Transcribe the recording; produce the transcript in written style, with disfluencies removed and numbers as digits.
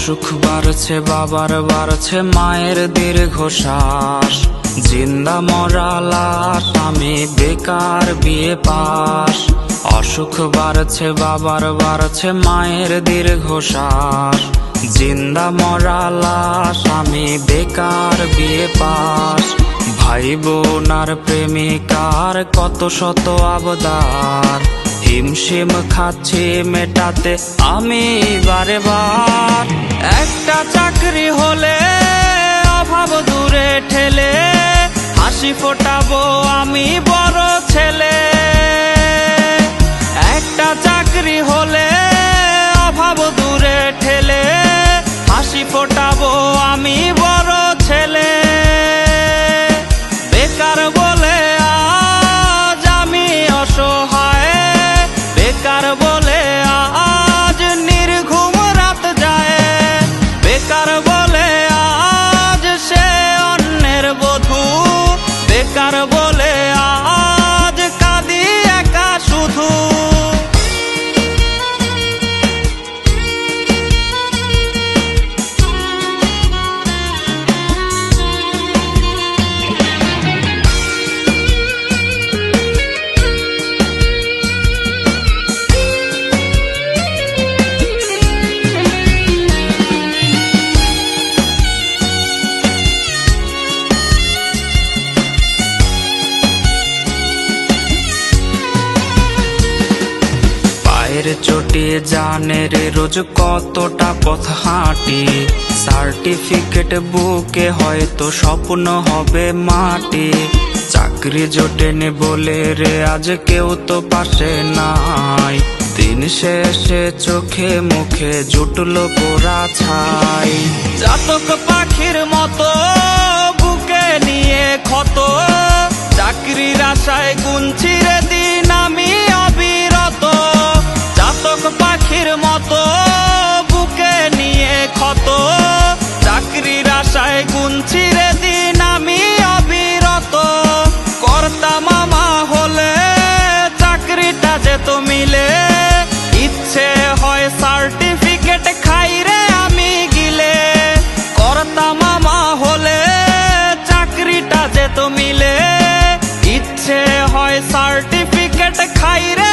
অসুখ বাড়ছে বাবার বাড়ছে মায়ের দীর্ঘশ্বাস, জিন্দা মরা লাশ আমি বেকার বিয়ে পাস। অসুখ বাড়ছে বাবার বাড়ছে মায়ের দীর্ঘশ্বাস, জিন্দা মরা লাশ আমি বেকার বিয়ে পাস। ভাই বোন আর প্রেমিকার কত শত আবদার, হিমশিম খাচ্ছি মেটাতে আমি বারে বার। একটা চাকরি হলে অভাব দূরে ঠেলে, হাসি ফোটাবো আমি বড় ছেলে। একটা চাকরি হলে অভাব দূরে ঠেলে, হাসি ফোটাবো আমি বড় ছেলে। বেকার বলে আজ আমি অসহায়, বেকার বলে আজ নির্ঘুম রাত যায়, বেকার বলে আজ সে অন্যের বধূ, বেকার বলে আজ কাঁদি একা শুধু। চোটে জানের রোজ কতটা পথ হাঁটি, সার্টিফিকেট বুকে হয়তো স্বপ্ন হবে মাটি। চাকরি জোটেনি বলে রে আজ কেউ তো পাশে নাই, দিন শেষে চোখে মুখে জুটলো পোড়া ছাই। জাতক পাখির মতো বুকে নিয়ে ক্ষত, চাকরির আশায় গুনছি রে দিন আমি অবিরত। জাতক পাখির মতো বুকে নিয়ে ক্ষত, চাকরির আশায় গুনছি রে দিন আমি অবিরত। কর্তা মামা হলে চাকরিটা যেত মিলে, ইচ্ছে হয় সার্টিফিকেট খাই রে আমি গিলে। কর্তা মামা হলে চাকরিটা যেত মিলে, ইচ্ছে হয় সার্টিফিকেট খাই রে